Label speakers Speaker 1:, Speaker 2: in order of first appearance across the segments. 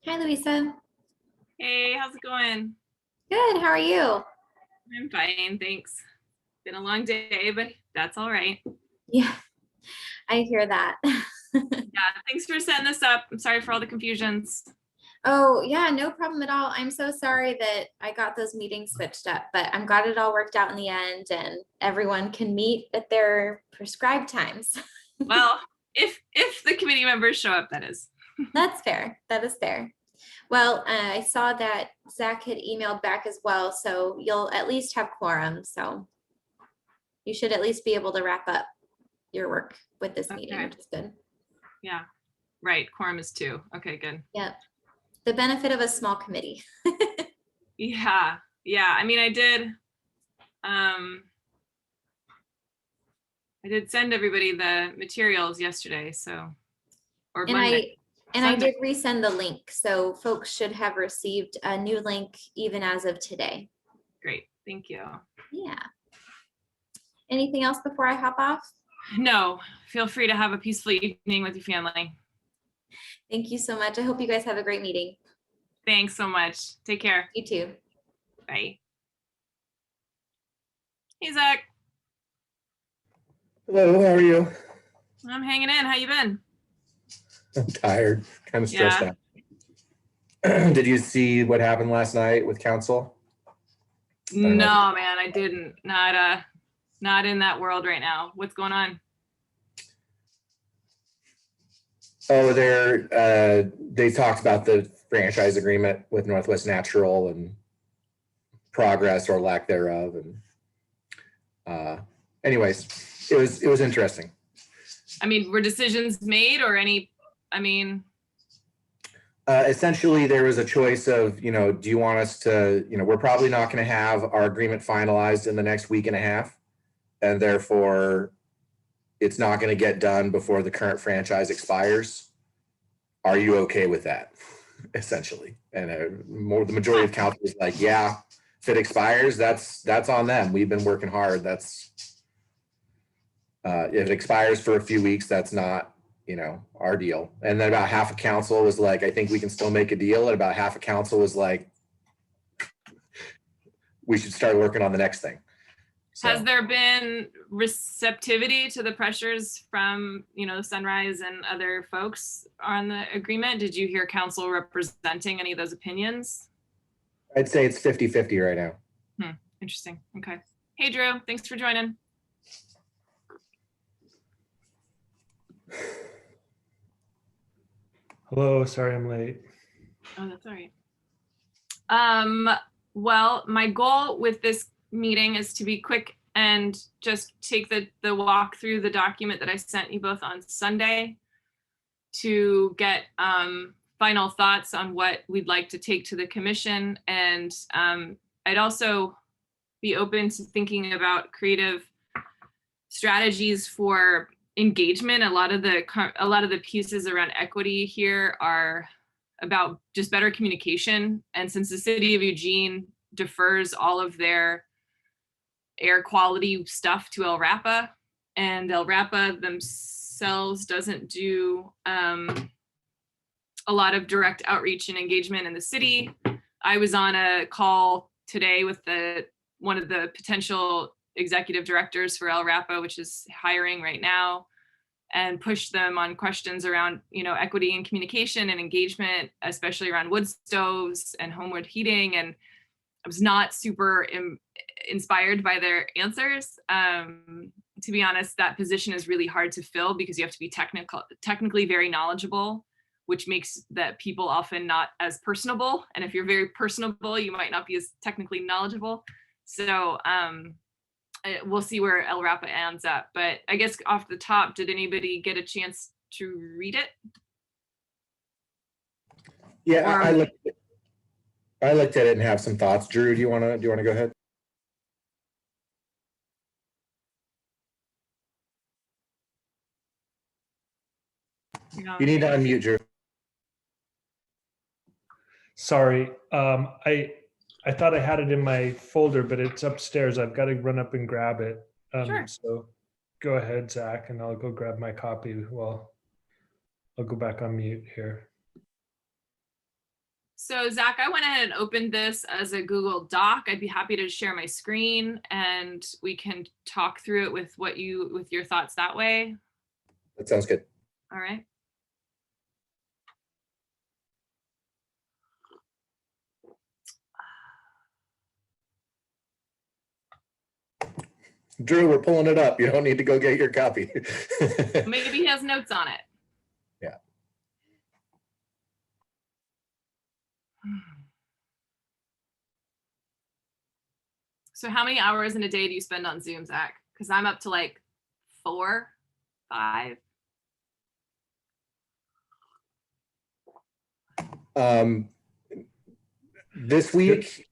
Speaker 1: Hi, Louisa.
Speaker 2: Hey, how's it going?
Speaker 1: Good. How are you?
Speaker 2: I'm fine, thanks. Been a long day, but that's all right.
Speaker 1: Yeah, I hear that.
Speaker 2: Yeah, thanks for setting this up. I'm sorry for all the confusions.
Speaker 1: Oh, yeah, no problem at all. I'm so sorry that I got those meetings switched up, but I'm glad it all worked out in the end and everyone can meet at their prescribed times.
Speaker 2: Well, if the committee members show up, that is.
Speaker 1: That's fair. That is fair. Well, I saw that Zach had emailed back as well, so you'll at least have quorum. So you should at least be able to wrap up your work with this meeting,
Speaker 2: Okay.
Speaker 1: which is good.
Speaker 2: Yeah, right. Quorum is 2. Okay, good.
Speaker 1: Yep. The benefit of a small committee.
Speaker 2: Yeah, yeah. I mean, I did send everybody the materials yesterday, so or
Speaker 1: And
Speaker 2: Monday.
Speaker 1: I
Speaker 2: Sunday.
Speaker 1: did resend the link, so folks should have received a new link even as of today.
Speaker 2: Great, thank you.
Speaker 1: Yeah. Anything else before I hop off?
Speaker 2: No, feel free to have a peaceful evening with your family.
Speaker 1: Thank you so much. I hope you guys have a great meeting.
Speaker 2: Thanks so much. Take care.
Speaker 1: You too.
Speaker 2: Bye. Hey, Zach.
Speaker 3: Hello, how are you?
Speaker 2: I'm hanging in. How you been?
Speaker 3: I'm tired, kind of stressed
Speaker 2: Yeah.
Speaker 3: out. Did you see what happened last night with council?
Speaker 2: No, man, I didn't. Not in that world right now. What's going on?
Speaker 3: Oh, they talked about the franchise agreement with Northwest Natural and progress or lack thereof. And anyways, it was interesting.
Speaker 2: I mean, were decisions made or any? I mean,
Speaker 3: essentially, there was a choice of, do you want us to, we're probably not going to have our agreement finalized in the next week and a half. And therefore, it's not going to get done before the current franchise expires. Are you okay with that? Essentially. And the majority of council is like, yeah, if it expires, that's on them. We've been working hard. If it expires for a few weeks, that's not, our deal. And then about half of council was like, I think we can still make a deal. And about half of council was like, we should start working on the next thing. So,
Speaker 2: has there been receptivity to the pressures from, Sunrise and other folks on the agreement? Did you hear council representing any of those opinions?
Speaker 3: I'd say it's 50-50 right now.
Speaker 2: Interesting. Okay. Hey, Drew, thanks for joining.
Speaker 4: Hello, sorry I'm late.
Speaker 2: Oh, that's all right. Well, my goal with this meeting is to be quick and just take the walk through the document that I sent you both on Sunday to get final thoughts on what we'd like to take to the commission. And I'd also be open to thinking about creative strategies for engagement. A lot of the pieces around equity here are about just better communication. And since the city of Eugene defers all of their air quality stuff to LRAPA, and LRAPA themselves doesn't do a lot of direct outreach and engagement in the city. I was on a call today with one of the potential executive directors for LRAPA, which is hiring right now, and pushed them on questions around, equity and communication and engagement, especially around wood stoves and homewood heating. And I was not super inspired by their answers. To be honest, that position is really hard to fill because you have to be technically very knowledgeable, which makes that people often not as personable. And if you're very personable, you might not be as technically knowledgeable. So we'll see where LRAPA ends up. But I guess off the top, did anybody get a chance to read it?
Speaker 3: Yeah, I looked at it and have some thoughts. Drew, do you want to go ahead? You need to unmute, Drew.
Speaker 4: Sorry, I thought I had it in my folder, but it's upstairs. I've got to run up and grab it.
Speaker 2: Sure.
Speaker 4: So go ahead, Zach, and I'll go grab my copy. Well, I'll go back on mute here.
Speaker 2: So Zach, I went ahead and opened this as a Google Doc. I'd be happy to share my screen and we can talk through it with with your thoughts that way.
Speaker 3: That sounds good.
Speaker 2: All right.
Speaker 3: Drew, we're pulling it up. You don't need to go get your copy.
Speaker 2: Maybe he has notes on it.
Speaker 3: Yeah.
Speaker 2: So how many hours in a day do you spend on Zoom, Zach? Because I'm up to like 4, 5.
Speaker 3: This week,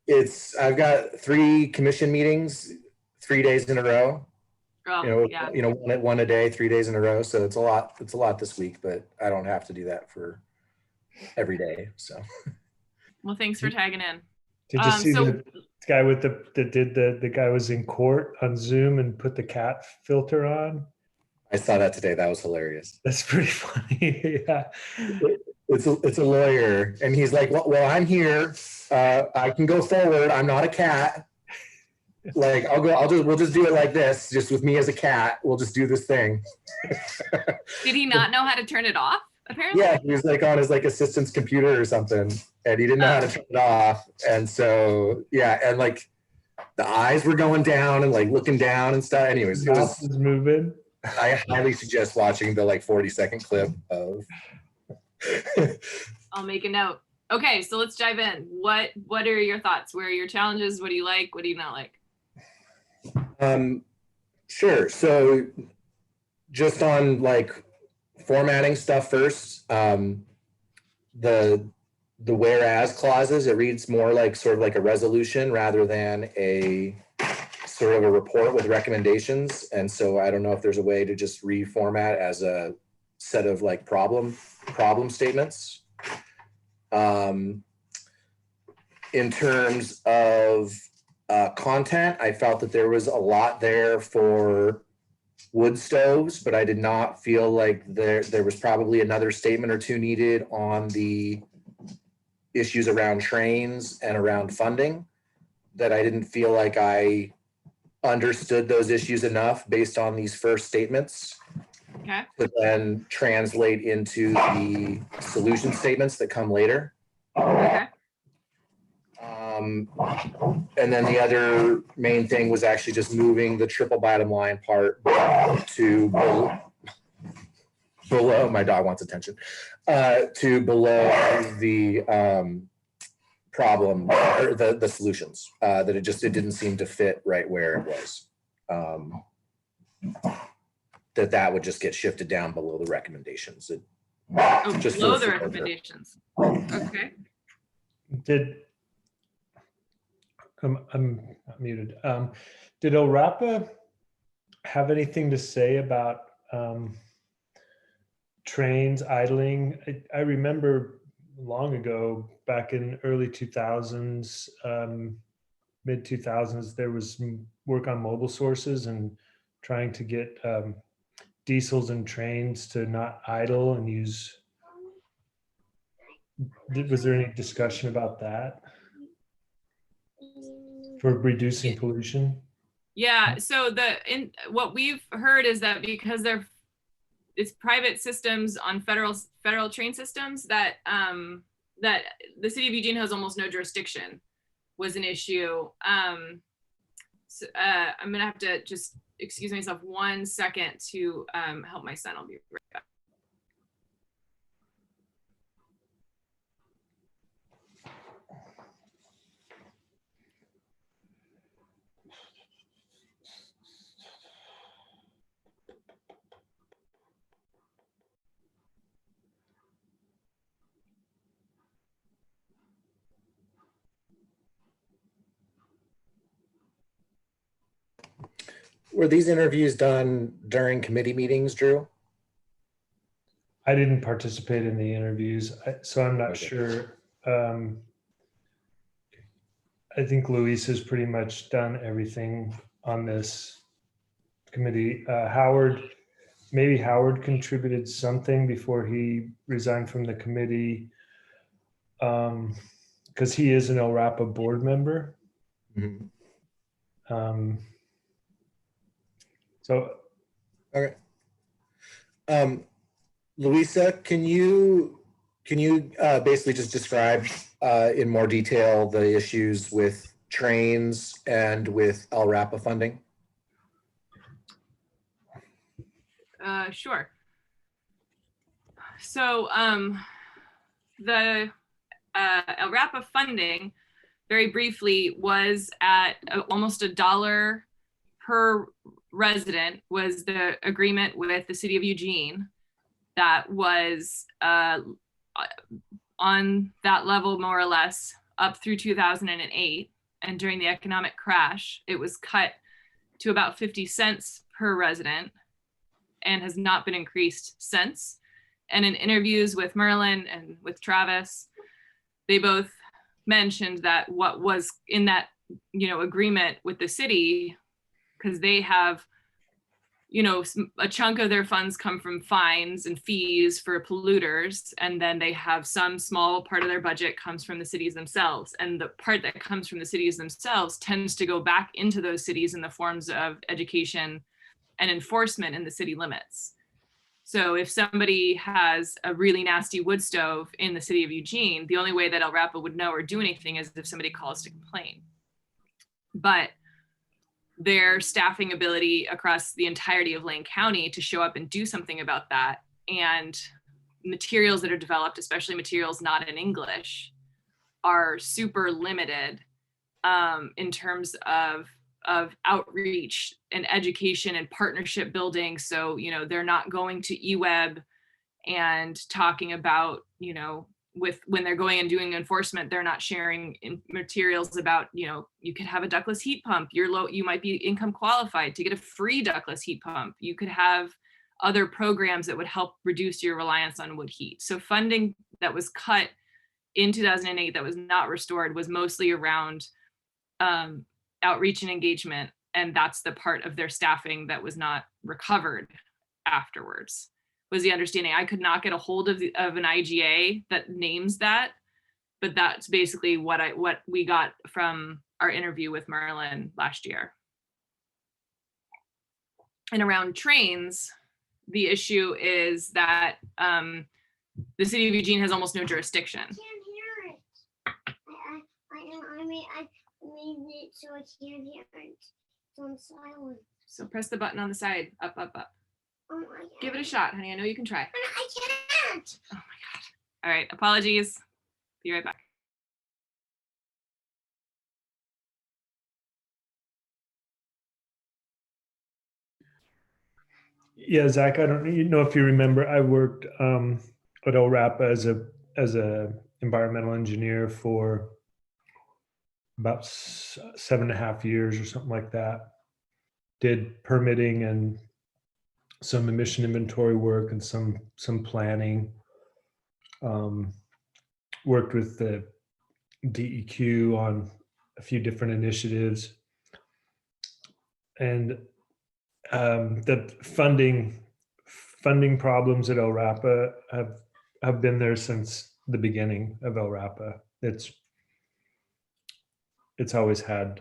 Speaker 3: I've got 3 commission meetings, 3 days in a row.
Speaker 2: Oh, yeah.
Speaker 3: One a day, 3 days in a row. So it's a lot. It's a lot this week, but I don't have to do that for every day. So.
Speaker 2: Well, thanks for tagging in.
Speaker 4: Did you see the guy with the guy was in court on Zoom and put the cat filter on?
Speaker 3: I saw that today. That was hilarious.
Speaker 4: That's pretty funny. Yeah.
Speaker 3: It's a lawyer, and he's like, well, I'm here. I can go forward. I'm not a cat. Like, we'll just do it like this, just with me as a cat. We'll just do this thing.
Speaker 2: Did he not know how to turn it off, apparently?
Speaker 3: Yeah, he was like on his assistant's computer or something, and he didn't know how to turn it off. And so, yeah, and like the eyes were going down and like looking down and stuff. Anyways, it was
Speaker 4: moving.
Speaker 3: I highly suggest watching the 40-second clip of.
Speaker 2: I'll make a note. Okay, so let's dive in. What are your thoughts? Where are your challenges? What do you like? What do you not like?
Speaker 3: Sure. So just on formatting stuff first, the whereas clauses, it reads more sort of like a resolution rather than a sort of a report with recommendations. And so I don't know if there's a way to just reformat as a set of problem statements. In terms of content, I felt that there was a lot there for wood stoves, but I did not feel like there was probably another statement or two needed on the issues around trains and around funding, that I didn't feel like I understood those issues enough based on these first statements.
Speaker 2: Okay.
Speaker 3: To then translate into the solution statements that come later.
Speaker 2: Okay.
Speaker 3: And then the other main thing was actually just moving the triple bottom line part to below, my dog wants attention, to below the problem or the solutions, that it didn't seem to fit right where it was. That would just get shifted down below the recommendations.
Speaker 2: Just below the recommendations. Okay.
Speaker 4: I'm muted. Did ORAPA have anything to say about trains idling? I remember long ago, back in early 2000s, mid 2000s, there was work on mobile sources and trying to get diesels and trains to not idle and use. Was there any discussion about that for reducing pollution?
Speaker 2: Yeah, so what we've heard is that because it's private systems on federal train systems, that that the city of Eugene has almost no jurisdiction was an issue. So, I'm gonna have to just excuse myself 1 second to help my son. I'll be right back.
Speaker 3: Were these interviews done during committee meetings, Drew?
Speaker 4: I didn't participate in the interviews, so I'm not sure. I think Luis has pretty much done everything on this committee. Maybe Howard contributed something before he resigned from the committee. because he is an LRAPA board member.
Speaker 3: Mhm.
Speaker 4: So
Speaker 3: Okay. Louisa, can you basically just describe in more detail the issues with trains and with LRAPA funding?
Speaker 2: Sure. So the LRAPA funding, very briefly, was at almost $1 per resident was the agreement with the city of Eugene that was on that level more or less up through 2008. And during the economic crash, it was cut to about 50 cents per resident and has not been increased since. And in interviews with Merlin and with Travis, they both mentioned that what was in that, agreement with the city, because they have, a chunk of their funds come from fines and fees for polluters, and then they have some small part of their budget comes from the cities themselves. And the part that comes from the cities themselves tends to go back into those cities in the forms of education and enforcement in the city limits. So if somebody has a really nasty wood stove in the city of Eugene, the only way that LRAPA would know or do anything is if somebody calls to complain. But their staffing ability across the entirety of Lane County to show up and do something about that, and materials that are developed, especially materials not in English, are super limited in terms of outreach and education and partnership building. So, they're not going to eWeb and talking about, when they're going and doing enforcement, they're not sharing materials about, you could have a ductless heat pump. You might be income qualified to get a free ductless heat pump. You could have other programs that would help reduce your reliance on wood heat. So funding that was cut in 2008 that was not restored was mostly around outreach and engagement, and that's the part of their staffing that was not recovered afterwards, was the understanding. I could not get a hold of an IGA that names that, but that's basically what we got from our interview with Merlin last year. And around trains, the issue is that the city of Eugene has almost no jurisdiction.
Speaker 5: I can't hear it. I made it so I can't hear it. It's on silent.
Speaker 2: So press the button on the side, up, up, up.
Speaker 5: Oh my God.
Speaker 2: Give it a shot, honey. I know you can try.
Speaker 5: I can't.
Speaker 2: Oh my God. All right, apologies. Be right back.
Speaker 4: yeah, Zach, I don't know if you remember, I worked at LRAPA as a environmental engineer for about 7.5 years or something like that. Did permitting and some emission inventory work and some planning. Worked with the DEQ on a few different initiatives. And the funding problems at LRAPA have been there since the beginning of LRAPA. It's always had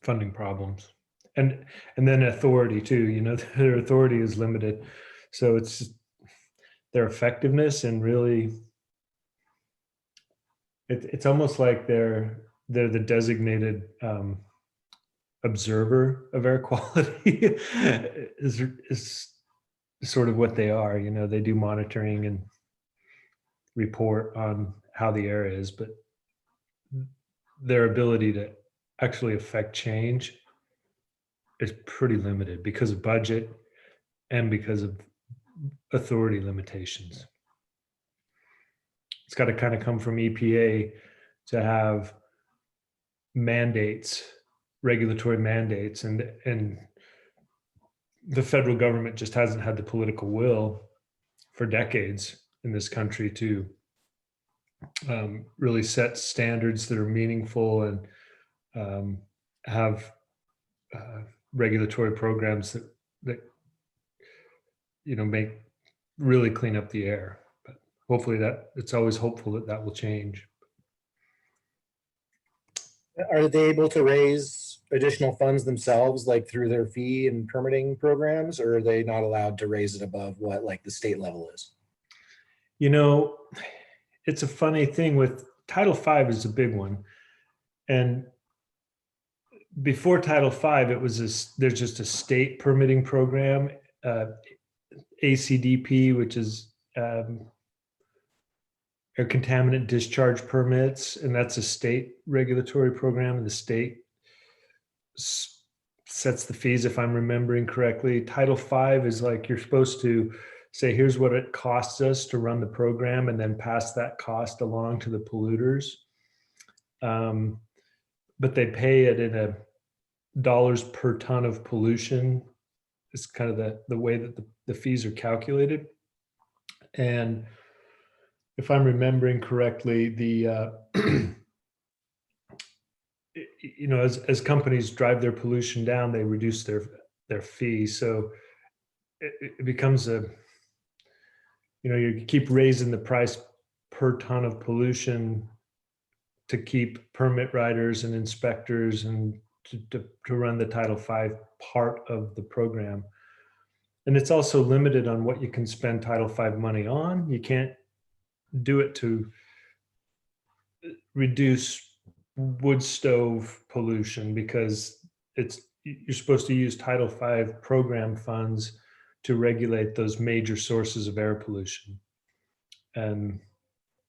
Speaker 4: funding problems, and then authority too. Their authority is limited, so it's their effectiveness, and really, it's almost like they're the designated observer of air quality is sort of what they are. They do monitoring and report on how the air is, but their ability to actually affect change is pretty limited because of budget and because of authority limitations. It's got to kind of come from EPA to have mandates, regulatory mandates, and the federal government just hasn't had the political will for decades in this country to really set standards that are meaningful and have regulatory programs that make really clean up the air. But hopefully it's always hopeful that will change.
Speaker 3: Are they able to raise additional funds themselves, like through their fee and permitting programs, or are they not allowed to raise it above what like the state level is?
Speaker 4: You know, it's a funny thing with Title V is a big one. And before Title V, it was there's just a state permitting program, ACDP, which is air contaminant discharge permits, and that's a state regulatory program, and the state sets the fees, if I'm remembering correctly. Title V is like you're supposed to say, here's what it costs us to run the program, and then pass that cost along to the polluters. But they pay it in a dollars per ton of pollution. It's kind of the way that the fees are calculated. And if I'm remembering correctly, the you know, as companies drive their pollution down, they reduce their fee. So it becomes a, you know, you keep raising the price per ton of pollution to keep permit writers and inspectors and to run the Title V part of the program. And it's also limited on what you can spend Title V money on. You can't do it to reduce wood stove pollution, because you're supposed to use Title V program funds to regulate those major sources of air pollution. And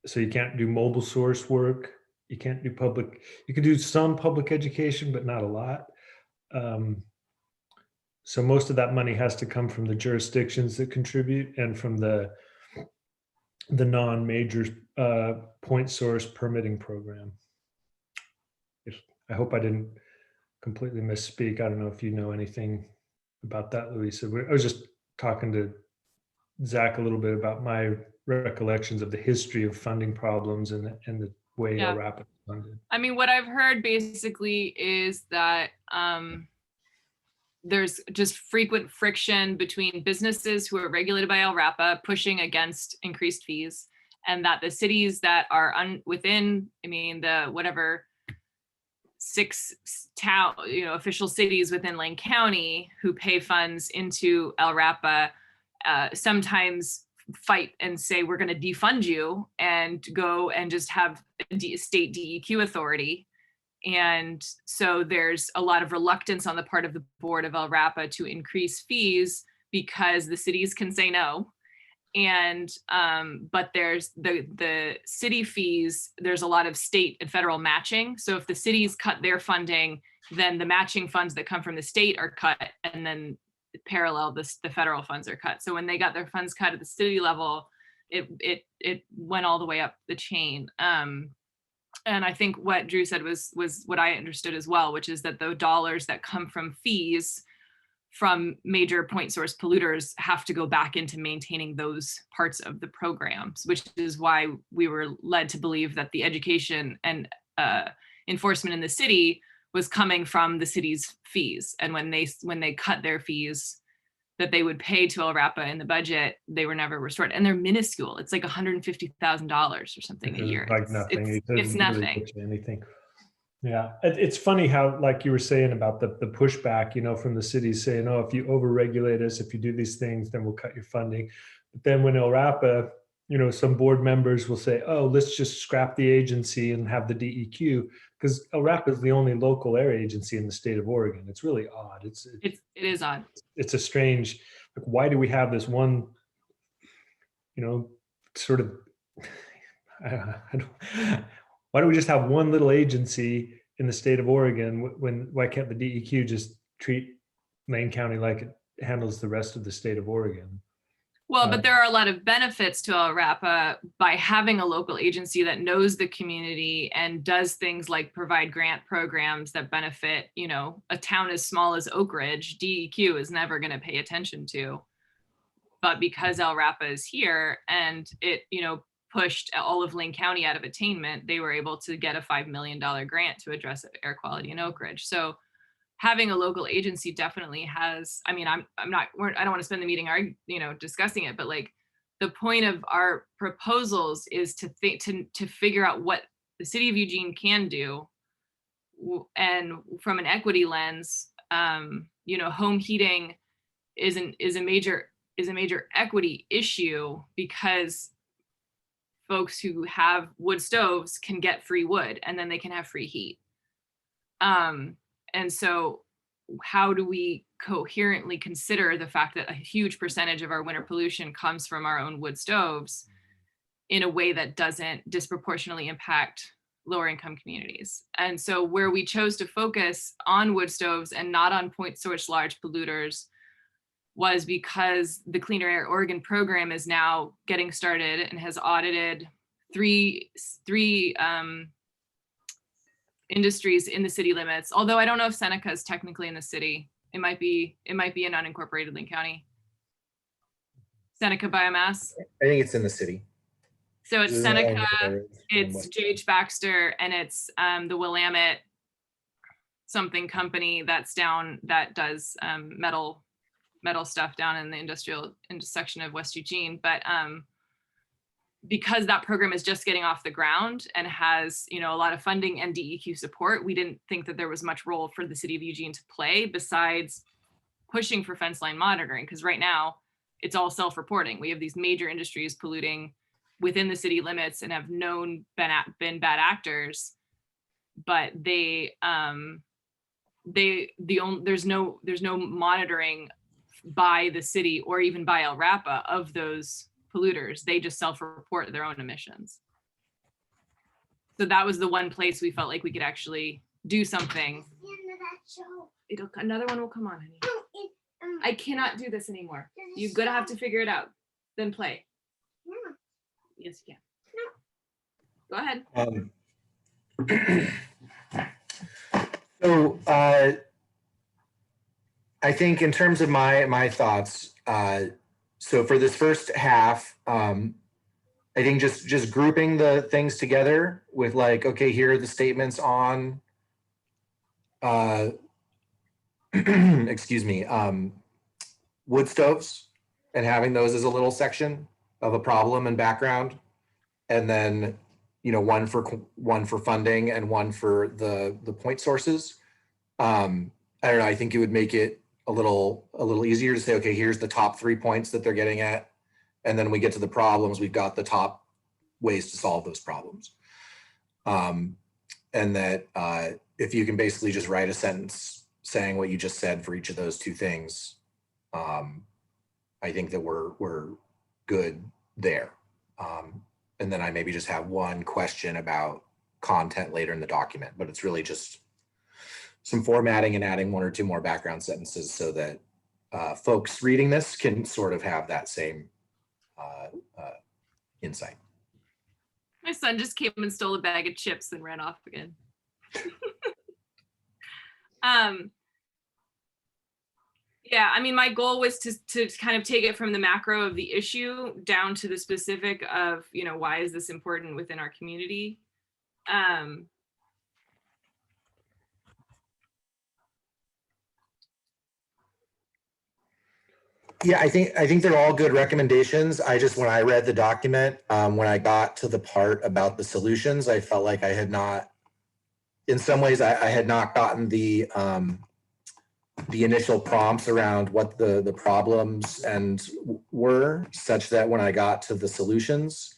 Speaker 4: so you can't do mobile source work. You can't do you can do some public education, but not a lot. So most of that money has to come from the jurisdictions that contribute and from the non-major point source permitting program. I hope I didn't completely misspeak. I don't know if you know anything about that, Louisa. I was just talking to Zach a little bit about my recollections of the history of funding problems and the way
Speaker 2: Yeah.
Speaker 4: LRAP is funded.
Speaker 2: I mean, what I've heard basically is that there's just frequent friction between businesses who are regulated by LRAPA pushing against increased fees, and that the cities that are within, I mean, the whatever 6 town, you know, official cities within Lane County who pay funds into LRAPA sometimes fight and say, we're going to defund you and go and just have a state DEQ authority. And so there's a lot of reluctance on the part of the board of LRAPA to increase fees because the cities can say no. And but there's the city fees, there's a lot of state and federal matching. So if the cities cut their funding, then the matching funds that come from the state are cut, and then parallel the federal funds are cut. So when they got their funds cut at the city level, it went all the way up the chain. And I think what Drew said was what I understood as well, which is that the dollars that come from fees from major point source polluters have to go back into maintaining those parts of the programs, which is why we were led to believe that the education and enforcement in the city was coming from the city's fees. And when they cut their fees that they would pay to LRAPA in the budget, they were never restored. And they're minuscule. It's like $150,000 or something a year.
Speaker 4: Like nothing.
Speaker 2: It's nothing.
Speaker 4: Really get you anything. Yeah, it's funny how, like you were saying about the pushback, you know, from the cities saying, oh, if you overregulate us, if you do these things, then we'll cut your funding. But then when LRAPA, you know, some board members will say, oh, let's just scrap the agency and have the DEQ, because LRAPA is the only local air agency in the state of Oregon. It's really odd. It
Speaker 2: is odd.
Speaker 4: It's a strange, like, why do we have this one, you know, sort of, why don't we just have one little agency in the state of Oregon? Why can't the DEQ just treat Lane County like it handles the rest of the state of Oregon?
Speaker 2: Well, but there are a lot of benefits to LRAPA by having a local agency that knows the community and does things like provide grant programs that benefit, you know, a town as small as Oak Ridge. DEQ is never going to pay attention to. But because LRAPA is here and it, you know, pushed all of Lane County out of attainment, they were able to get a $5 million grant to address air quality in Oak Ridge. So having a local agency definitely has, I mean, I don't want to spend the meeting, you know, discussing it, but like the point of our proposals is to figure out what the city of Eugene can do and from an equity lens, home heating is a major equity issue because folks who have wood stoves can get free wood and then they can have free heat. And so how do we coherently consider the fact that a huge percentage of our winter pollution comes from our own wood stoves in a way that doesn't disproportionately impact lower income communities? And so where we chose to focus on wood stoves and not on point source large polluters was because the Cleaner Air Oregon program is now getting started and has audited three industries in the city limits. Although I don't know if Seneca is technically in the city. It might be in unincorporated Linn County. Seneca Biomass.
Speaker 3: I think it's in the city.
Speaker 2: So it's
Speaker 3: This is
Speaker 2: Seneca,
Speaker 3: all-
Speaker 2: it's JH Baxter, and it's the Willamette something company that does metal stuff down in the industrial intersection of West Eugene. But because that program is just getting off the ground and has, a lot of funding and DEQ support, we didn't think that there was much role for the city of Eugene to play besides pushing for fence line monitoring. Because right now it's all self-reporting. We have these major industries polluting within the city limits and have been bad actors, but there's no monitoring by the city or even by LRAPA of those polluters. They just self-report their own emissions. So that was the one place we felt like we could actually do something. Another one will come on, honey. I cannot do this anymore. You're gonna have to figure it out. Then play. Yes, you can. Go ahead.
Speaker 3: So I think in terms of my thoughts, so for this first half, I think just grouping the things together with like, okay, here are the statements on, excuse me, wood stoves, and having those as a little section of a problem and background, and then one for funding and one for the point sources. I don't know. I think it would make it a little easier to say, okay, here's the top 3 points that they're getting at, and then we get to the problems. We've got the top ways to solve those problems, and that if you can basically just write a sentence saying what you just said for each of those 2 things, I think that we're good there. And then I maybe just have one question about content later in the document, but it's really just some formatting and adding 1 or 2 more background sentences so that folks reading this can sort of have that same insight.
Speaker 2: My son just came and stole a bag of chips and ran off again. Yeah, I mean, my goal was to kind of take it from the macro of the issue down to the specific of, why is this important within our community?
Speaker 3: Yeah, I think they're all good recommendations. When I read the document, when I got to the part about the solutions, I felt like I had not, in some ways, I had not gotten the initial prompts around what the problems were, such that when I got to the solutions,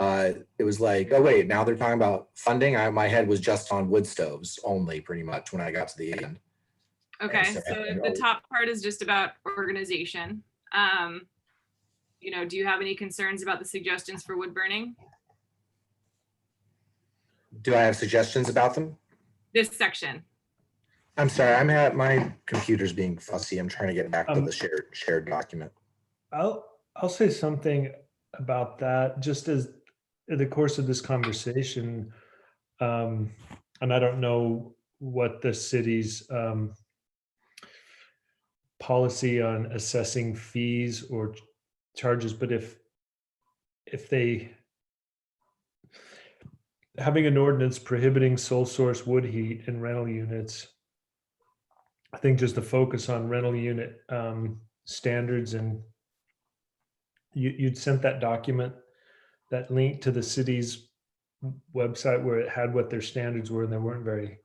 Speaker 3: it was like, oh wait, now they're talking about funding. My head was just on wood stoves only, pretty much, when I got to the end.
Speaker 2: Okay, so the top part is just about organization. Do you have any concerns about the suggestions for wood burning?
Speaker 3: Do I have suggestions about them?
Speaker 2: This section.
Speaker 3: I'm sorry, my computer's being fussy. I'm trying to get back to the shared document.
Speaker 4: I'll say something about that just as in the course of this conversation. And I don't know what the city's policy on assessing fees or charges, but if they having an ordinance prohibiting sole source wood heat in rental units, I think just the focus on rental unit standards, and you'd sent that document, that link to the city's website where it had what their standards were, and they weren't very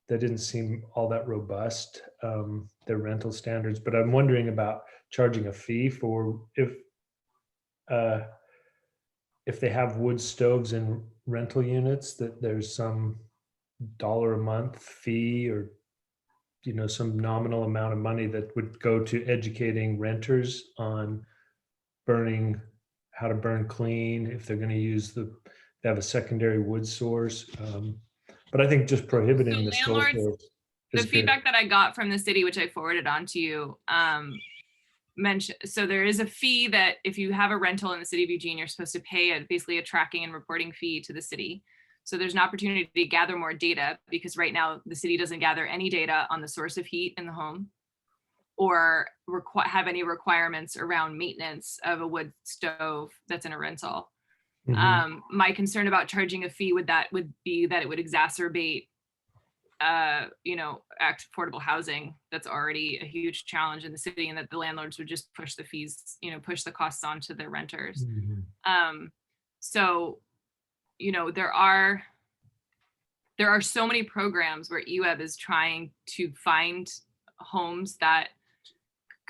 Speaker 4: that didn't seem all that robust, their rental standards. But I'm wondering about charging a fee for if they have wood stoves in rental units, that there's some dollar a month fee, or some nominal amount of money that would go to educating renters on how to burn clean, if they're going to they have a secondary wood source. But I think just prohibiting the sole
Speaker 2: landlords,
Speaker 4: source
Speaker 2: the
Speaker 4: is good.
Speaker 2: feedback that I got from the city, which I forwarded on to you, so there is a fee that if you have a rental in the city of Eugene, you're supposed to pay basically a tracking and reporting fee to the city. So there's an opportunity to gather more data, because right now the city doesn't gather any data on the source of heat in the home, or have any requirements around maintenance of a wood stove that's in a rental.
Speaker 4: Mhm.
Speaker 2: My concern about charging a fee would be that it would exacerbate affordable housing that's already a huge challenge in the city, and that the landlords would just push the fees, push the costs onto their renters.
Speaker 4: Mhm.
Speaker 2: So, there are so many programs where EWEB is trying to find homes that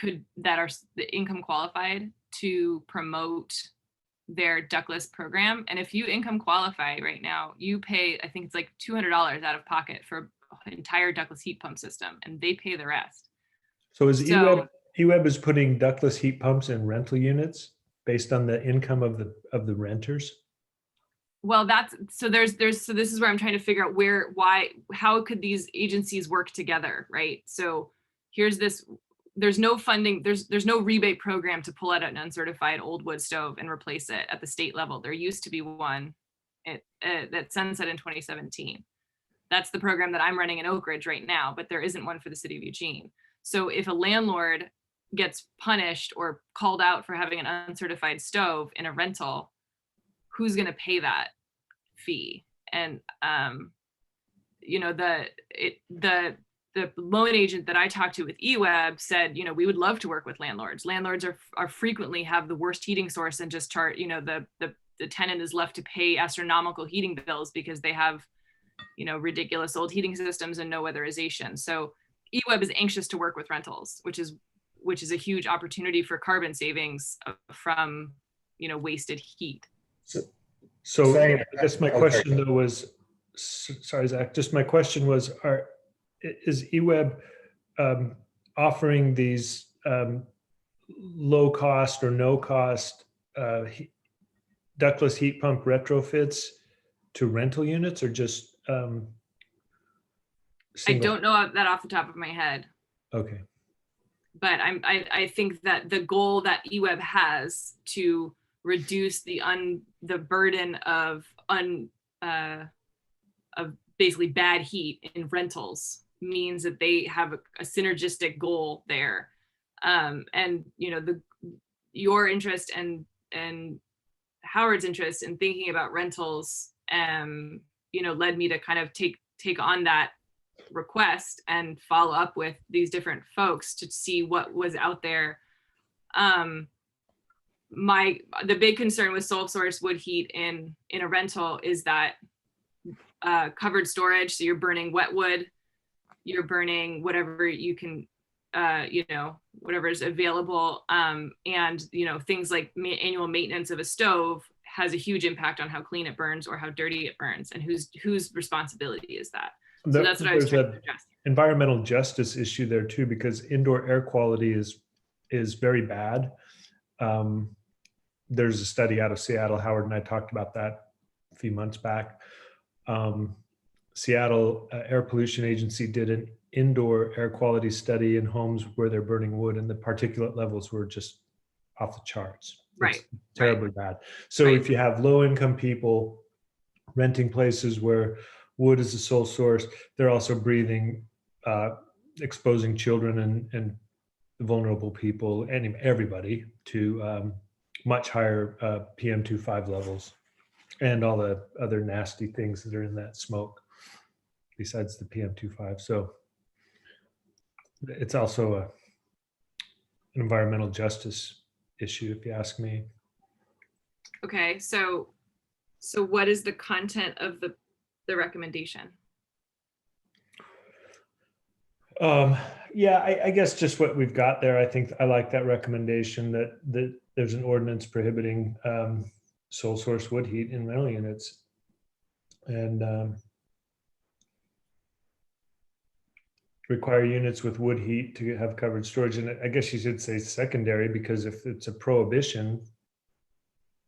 Speaker 2: are the income qualified to promote their ductless program. And if you income qualify right now, you pay, I think it's like $200 out of pocket for an entire ductless heat pump system, and they pay the rest.
Speaker 4: So is
Speaker 2: So-
Speaker 4: EWEB is putting ductless heat pumps in rental units based on the income of the renters?
Speaker 2: Well, so this is where I'm trying to figure out how could these agencies work together, right? So there's no funding, there's no rebate program to pull out an uncertified old wood stove and replace it at the state level. There used to be one that sunset in 2017. That's the program that I'm running in Oak Ridge right now, but there isn't one for the city of Eugene. So if a landlord gets punished or called out for having an uncertified stove in a rental, who's going to pay that fee? And the loan agent that I talked to with EWEB said, we would love to work with landlords. Landlords are frequently have the worst heating source and just the tenant is left to pay astronomical heating bills because they have, ridiculous old heating systems and no weatherization. So EWEB is anxious to work with rentals, which is a huge opportunity for carbon savings from, wasted heat.
Speaker 4: So
Speaker 3: Saying-
Speaker 4: I guess my question though was, sorry, Zach, just my question was, is EWEB offering these low cost or no cost ductless heat pump retrofits to rental units, or just
Speaker 2: I
Speaker 4: single?
Speaker 2: don't know that off the top of my head,
Speaker 4: Okay.
Speaker 2: but I think that the goal that EWEB has to reduce the burden of basically bad heat in rentals means that they have a synergistic goal there. And your interest and Howard's interest in thinking about rentals led me to kind of take on that request and follow up with these different folks to see what was out there. The big concern with sole source wood heat in a rental is that covered storage. So you're burning wet wood, you're burning whatever you can, whatever is available. And, things like annual maintenance of a stove has a huge impact on how clean it burns or how dirty it burns, and whose responsibility is that? So that's what I was trying to address.
Speaker 4: Environmental justice issue there too, because indoor air quality is very bad. There's a study out of Seattle. Howard and I talked about that a few months back. Seattle Air Pollution Agency did an indoor air quality study in homes where they're burning wood, and the particulate levels were just off the charts.
Speaker 2: Right.
Speaker 4: It's terribly bad. So if you have low income people renting places where wood is the sole source, they're also breathing, exposing children and vulnerable people and everybody to much higher PM2.5 levels and all the other nasty things that are in that smoke besides the PM2.5. So it's also an environmental justice issue, if you ask me.
Speaker 2: Okay, so what is the content of the recommendation?
Speaker 4: Yeah, I guess just what we've got there. I think I like that recommendation that there's an ordinance prohibiting sole source wood heat in rental units, and require units with wood heat to have covered storage. And I guess you should say secondary, because if it's a prohibition,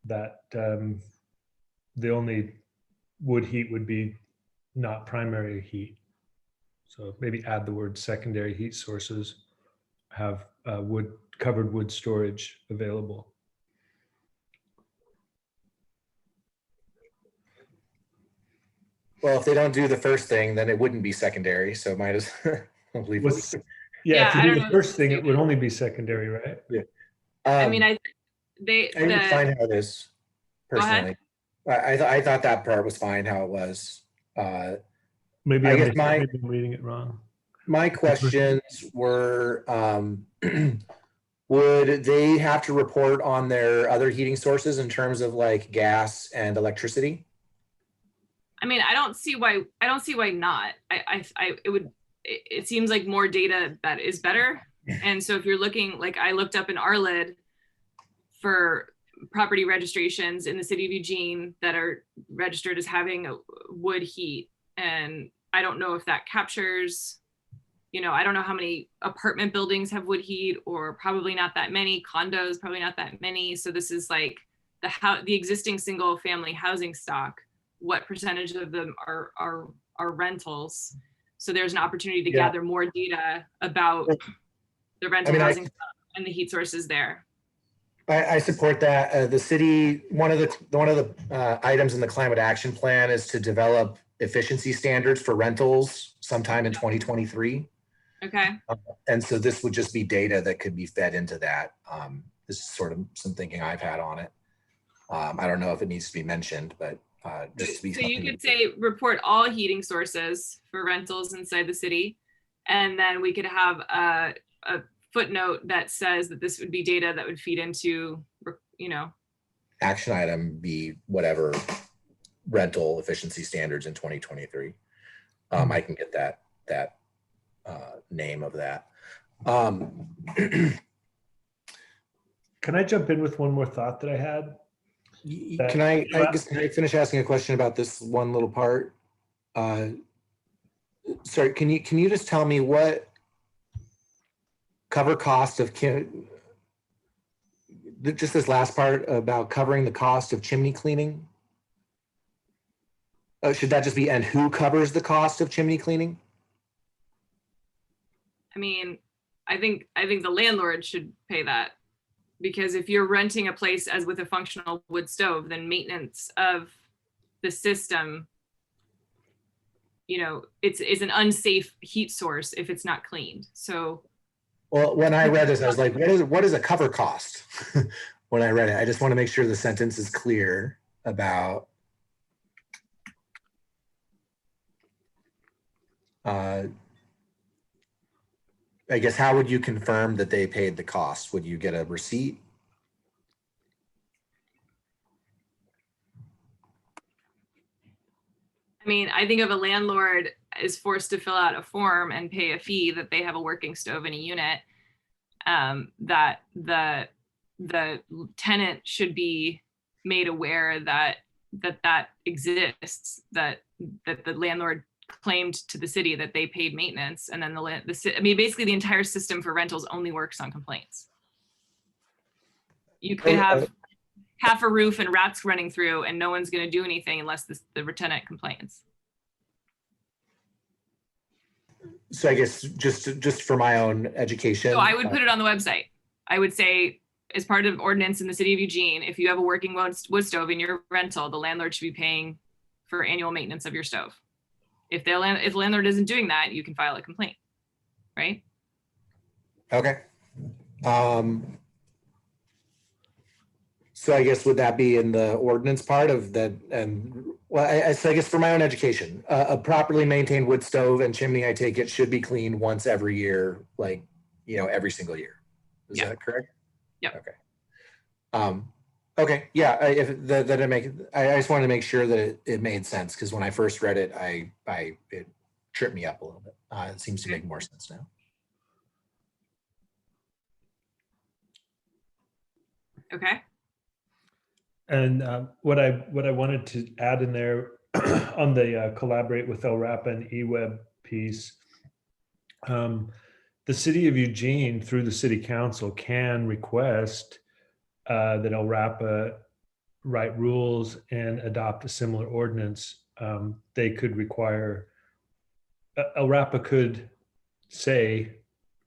Speaker 4: that the only wood heat would be not primary heat. So maybe add the word secondary heat sources, have covered wood storage available.
Speaker 3: Well, if they don't do the first thing, then it wouldn't be secondary. So might as well leave
Speaker 4: What's-
Speaker 3: it.
Speaker 4: Yeah, if
Speaker 2: Yeah, I
Speaker 4: you do
Speaker 2: don't
Speaker 4: the
Speaker 2: know.
Speaker 4: first thing, it would only be secondary, right?
Speaker 2: I mean,
Speaker 3: I
Speaker 2: they,
Speaker 3: think it's fine how it is.
Speaker 2: Go ahead.
Speaker 3: Personally, I thought that part was fine how it was.
Speaker 4: Maybe
Speaker 3: I
Speaker 4: I'm,
Speaker 3: guess my-
Speaker 4: maybe I'm reading it wrong.
Speaker 3: My questions were, would they have to report on their other heating sources in terms of like gas and electricity?
Speaker 2: I mean, I don't see why not. It seems like more data that is better. And so if you're looking, like I looked up in RLID for property registrations in the city of Eugene that are registered as having a wood heat. And I don't know if that captures, I don't know how many apartment buildings have wood heat, or probably not that many. Condos, probably not that many. So this is like the existing single family housing stock. What percentage of them are rentals? So there's an opportunity to gather more data about the rental housing stock and the heat sources there.
Speaker 3: I support that. The city, one of the items in the climate action plan is to develop efficiency standards for rentals sometime in 2023.
Speaker 2: Okay.
Speaker 3: And so this would just be data that could be fed into that. This is sort of some thinking I've had on it. I don't know if it needs to be mentioned, but just to be.
Speaker 2: So you could say report all heating sources for rentals inside the city, and then we could have a footnote that says that this would be data that would feed into,
Speaker 3: Action item be whatever rental efficiency standards in 2023. I can get that name of that.
Speaker 4: Can I jump in with one more thought that I had?
Speaker 3: Can I finish asking a question about this one little part? Sorry, can you just tell me what cover cost of just this last part about covering the cost of chimney cleaning? Should that just be, and who covers the cost of chimney cleaning?
Speaker 2: I mean, I think the landlord should pay that, because if you're renting a place as with a functional wood stove, then maintenance of the system, it's an unsafe heat source if it's not cleaned. So,
Speaker 3: well, when I read this, I was like, what is a cover cost? When I read it, I just want to make sure the sentence is clear about I guess, how would you confirm that they paid the cost? Would you get a receipt?
Speaker 2: I mean, I think if a landlord is forced to fill out a form and pay a fee that they have a working stove in a unit, that the tenant should be made aware that exists, that the landlord claimed to the city that they paid maintenance, and then basically the entire system for rentals only works on complaints. You could have half a roof and rats running through, and no one's going to do anything unless the tenant complains.
Speaker 3: So I guess just for my own education.
Speaker 2: So I would put it on the website. I would say, as part of ordinance in the city of Eugene, if you have a working wood stove in your rental, the landlord should be paying for annual maintenance of your stove. If the landlord isn't doing that, you can file a complaint, right?
Speaker 3: Okay. So I guess would that be in the ordinance part of that? And well, so I guess for my own education, a properly maintained wood stove and chimney, I take it, should be cleaned once every year, like, every single year. Is that correct?
Speaker 2: Yeah.
Speaker 3: Okay. Okay. Yeah. I just wanted to make sure that it made sense, because when I first read it, it tripped me up a little bit. It seems to make more sense now.
Speaker 2: Okay.
Speaker 4: And what I wanted to add in there on the collaborate with LRAPA and eWeb piece, the city of Eugene through the city council can request that LRAPA write rules and adopt a similar ordinance. They could require, LRAPA could say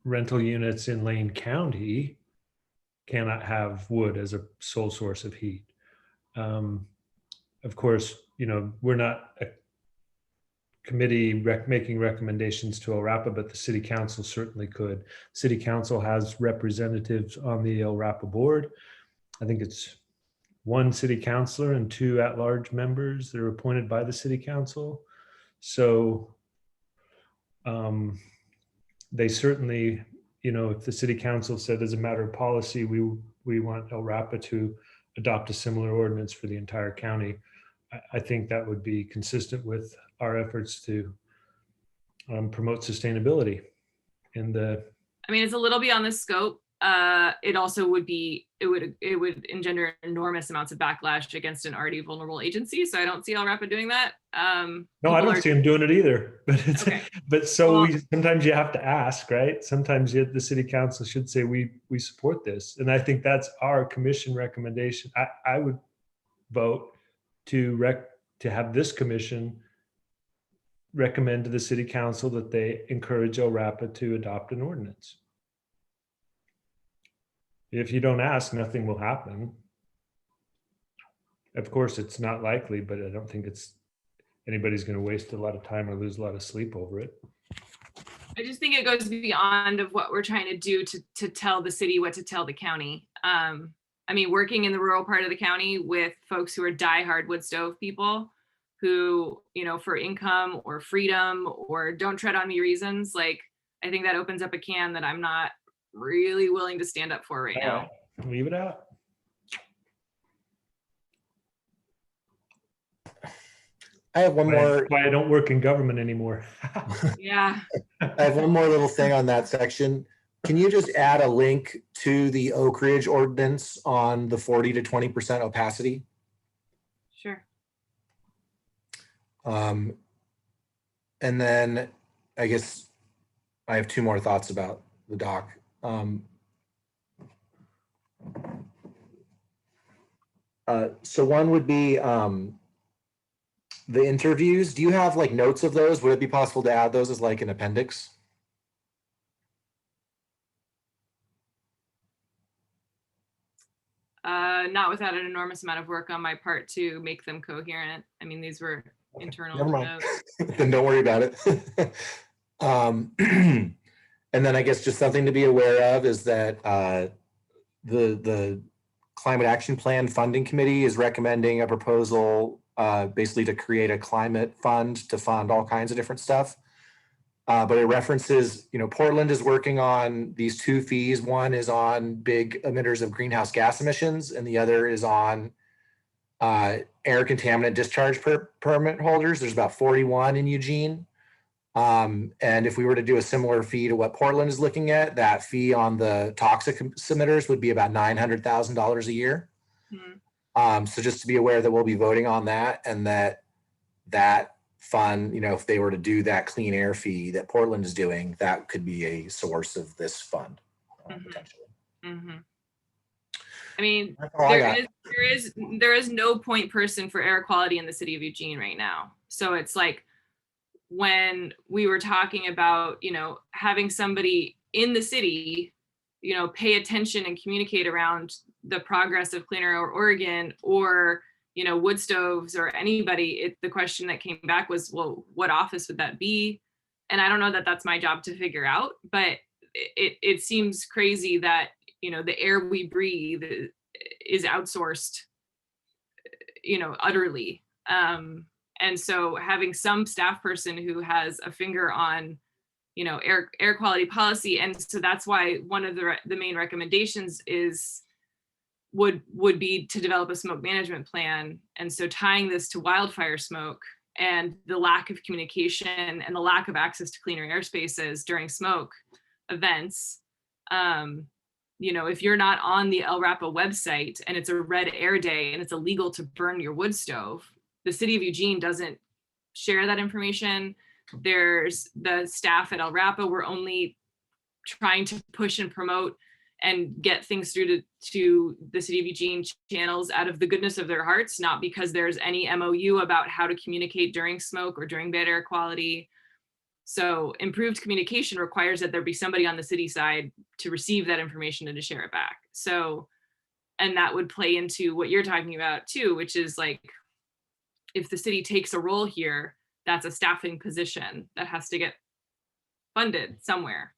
Speaker 4: rental units in Lane County cannot have wood as a sole source of heat. Of course, we're not a committee making recommendations to LRAPA, but the city council certainly could. City council has representatives on the LRAPA board. I think it's 1 city councilor and 2 at-large members that are appointed by the city council. So they certainly, if the city council said as a matter of policy, we want LRAPA to adopt a similar ordinance for the entire county, I think that would be consistent with our efforts to promote sustainability in the.
Speaker 2: I mean, it's a little beyond the scope. It also would engender enormous amounts of backlash against an already vulnerable agency. So I don't see LRAPA doing that.
Speaker 4: No, I don't see them doing it either. But it's
Speaker 2: Okay.
Speaker 4: but sometimes you have to ask, right? Sometimes the city council should say we support this, and I think that's our commission recommendation. I would vote to have this commission recommend to the city council that they encourage LRAPA to adopt an ordinance. If you don't ask, nothing will happen. Of course, it's not likely, but I don't think anybody's going to waste a lot of time or lose a lot of sleep over it.
Speaker 2: I just think it goes beyond of what we're trying to do to tell the city what to tell the county. I mean, working in the rural part of the county with folks who are diehard wood stove people who, for income or freedom or don't tread on me reasons, like, I think that opens up a can that I'm not really willing to stand up for right now.
Speaker 4: Leave it out.
Speaker 3: I have one more.
Speaker 4: Why I don't work in government anymore.
Speaker 2: Yeah.
Speaker 3: I have one more little thing on that section. Can you just add a link to the Oak Ridge ordinance on the 40 to 20% opacity?
Speaker 2: Sure.
Speaker 3: And then I guess I have 2 more thoughts about the doc. So one would be the interviews. Do you have like notes of those? Would it be possible to add those as like an appendix?
Speaker 2: Not without an enormous amount of work on my part to make them coherent. I mean, these were internal
Speaker 3: Never mind.
Speaker 2: notes.
Speaker 3: Then don't worry about it. And then I guess just something to be aware of is that the Climate Action Plan Funding Committee is recommending a proposal basically to create a climate fund to fund all kinds of different stuff. But it references, Portland is working on these 2 fees. One is on big emitters of greenhouse gas emissions, and the other is on air contaminant discharge permit holders. There's about 41 in Eugene. And if we were to do a similar fee to what Portland is looking at, that fee on the toxic emitters would be about $900,000 a year.
Speaker 2: Hmm.
Speaker 3: So just to be aware that we'll be voting on that, and that fund, if they were to do that clean air fee that Portland is doing, that could be a source of this fund potentially.
Speaker 2: Mm-hmm. I mean,
Speaker 3: That's all I got.
Speaker 2: there is no point person for air quality in the city of Eugene right now. So it's like when we were talking about, having somebody in the city, pay attention and communicate around the progress of Clean Air Oregon or wood stoves or anybody, the question that came back was, well, what office would that be? And I don't know that that's my job to figure out, but it seems crazy that, the air we breathe is outsourced, utterly. And so having some staff person who has a finger on, air quality policy. And so that's why one of the main recommendations would be to develop a smoke management plan. And so tying this to wildfire smoke and the lack of communication and the lack of access to cleaner airspaces during smoke events. If you're not on the LRAPA website and it's a red air day and it's illegal to burn your wood stove, the city of Eugene doesn't share that information. There's the staff at LRAPA. We're only trying to push and promote and get things through to the city of Eugene channels out of the goodness of their hearts, not because there's any MOU about how to communicate during smoke or during bad air quality. So improved communication requires that there be somebody on the city side to receive that information and to share it back. So, and that would play into what you're talking about too, which is like, if the city takes a role here, that's a staffing position that has to get funded somewhere.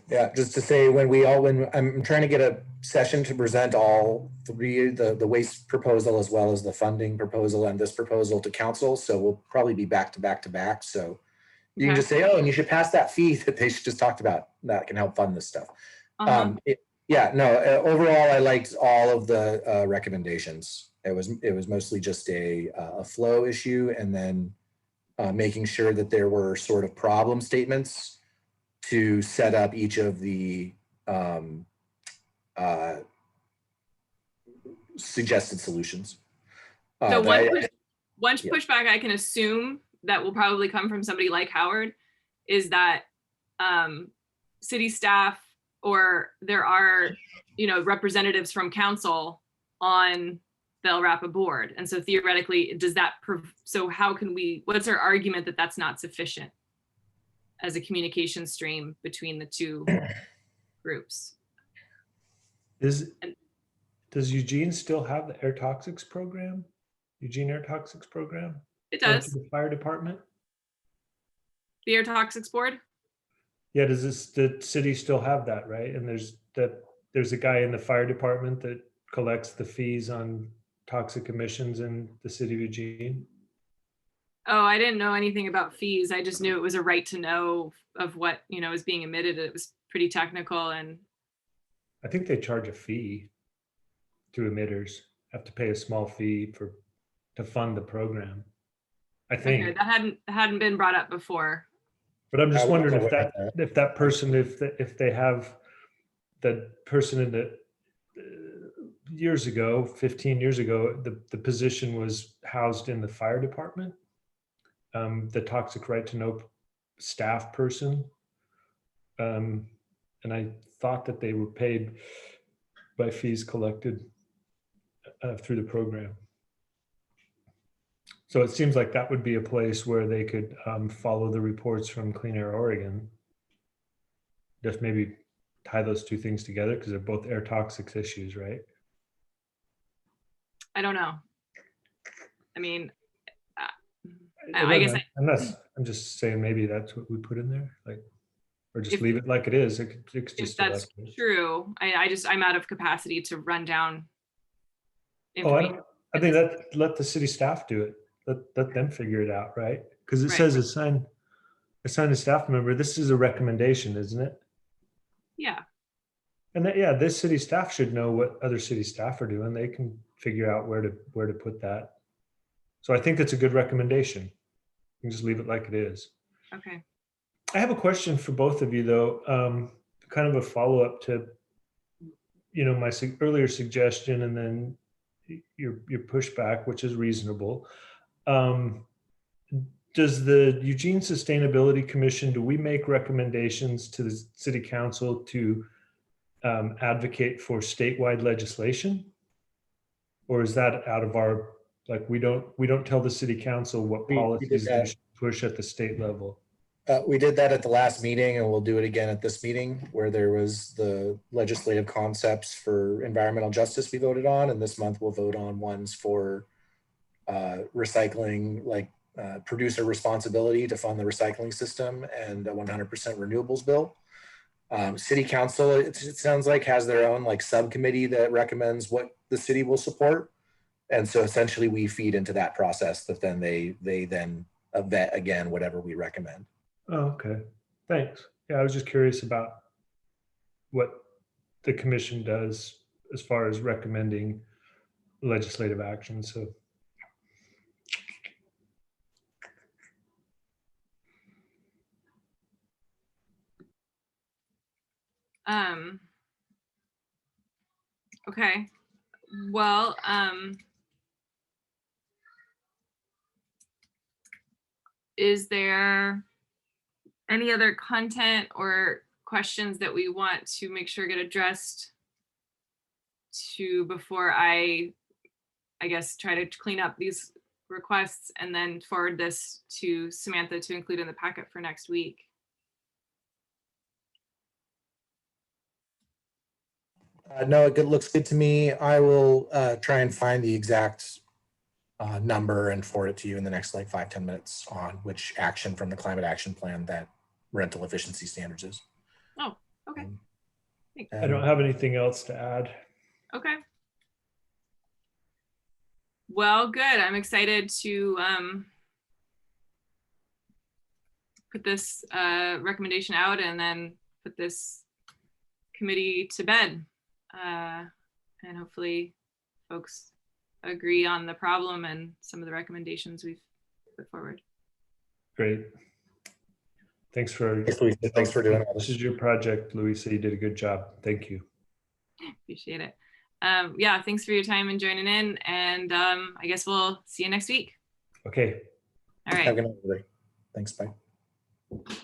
Speaker 3: Yeah, just to say, when I'm trying to get a session to present all three, the waste proposal as well as the funding proposal and this proposal to council. So we'll probably be back to back to back. So you can
Speaker 2: Okay.
Speaker 3: just say, oh, and you should pass that fee that they just talked about that can help fund this stuff.
Speaker 2: Uh-huh.
Speaker 3: Overall, I liked all of the recommendations. It was mostly just a flow issue, and then making sure that there were sort of problem statements to set up each of the suggested solutions.
Speaker 2: So one
Speaker 3: yeah.
Speaker 2: pushback I can assume that will probably come from somebody like Howard is that city staff, or there are, representatives from council on the LRAPA board. And so theoretically, so how can what's our argument that that's not sufficient as a communication stream between the two groups?
Speaker 4: Does Eugene still have the air toxics program? Eugene air toxics program?
Speaker 2: It
Speaker 4: Or
Speaker 2: does.
Speaker 4: to the fire department?
Speaker 2: The air toxics board?
Speaker 4: Yeah, does the city still have that, right? And there's a guy in the fire department that collects the fees on toxic emissions in the city of Eugene.
Speaker 2: Oh, I didn't know anything about fees. I just knew it was a right to know of what, is being emitted. It was pretty technical, and
Speaker 4: I think they charge a fee to emitters, have to pay a small fee to fund the program. I think.
Speaker 2: okay, that hadn't been brought up before.
Speaker 4: But I'm just
Speaker 3: I wasn't
Speaker 4: wondering
Speaker 3: aware of
Speaker 4: if that person, if they have that person in the years ago, 15 years ago, the position was housed in the fire department, the toxic right to know staff person. And I thought that they were paid by fees collected through the program. So it seems like that would be a place where they could follow the reports from Clean Air Oregon. Just maybe tie those two things together, because they're both air toxics issues, right?
Speaker 2: I don't know. I mean, I guess
Speaker 4: I'm just saying maybe that's what we put in there, like, or just leave it like it is. It could
Speaker 2: if
Speaker 4: just
Speaker 2: that's true, I'm out of capacity to run down information.
Speaker 4: I think let the city staff do it. Let them figure it out, right? Because it
Speaker 2: Right.
Speaker 4: says assign a staff member. This is a recommendation, isn't it?
Speaker 2: Yeah.
Speaker 4: And this city staff should know what other city staff are doing. They can figure out where to put that. So I think it's a good recommendation. You can just leave it like it is.
Speaker 2: Okay.
Speaker 4: I have a question for both of you, though. Kind of a follow-up to, my earlier suggestion, and then your pushback, which is reasonable. Does the Eugene Sustainability Commission, do we make recommendations to the city council to advocate for statewide legislation? Or is that out of our, like, we don't tell the city council what policies they should push at the state level?
Speaker 3: We did that at the last meeting, and we'll do it again at this meeting, where there was the legislative concepts for environmental justice we voted on, and this month we'll vote on ones for recycling, like producer responsibility to fund the recycling system, and a 100% renewables bill. City council, it sounds like, has their own like subcommittee that recommends what the city will support, and so essentially we feed into that process that then they then vet again whatever we recommend.
Speaker 4: Oh, okay. Thanks. Yeah, I was just curious about what the commission does as far as recommending legislative action. So
Speaker 2: Okay, well, is there any other content or questions that we want to make sure get addressed before I guess, try to clean up these requests and then forward this to Samantha to include in the packet for next week?
Speaker 3: No, it looks good to me. I will try and find the exact number and forward it to you in the next like 5-10 minutes on which action from the climate action plan that rental efficiency standards is.
Speaker 2: Oh, okay.
Speaker 4: I don't have anything else to add.
Speaker 2: Okay. Well, good. I'm excited to put this recommendation out and then put this committee to bed. And hopefully folks agree on the problem and some of the recommendations we've put forward.
Speaker 4: Great. Thanks for
Speaker 3: doing all
Speaker 4: this.
Speaker 3: this.
Speaker 4: Is your project, Louisa. You did a good job. Thank you.
Speaker 2: Appreciate it. Yeah, thanks for your time and joining in. And I guess we'll see you next week.
Speaker 4: Okay.
Speaker 2: All right.
Speaker 3: Have a good night, everybody. Thanks. Bye.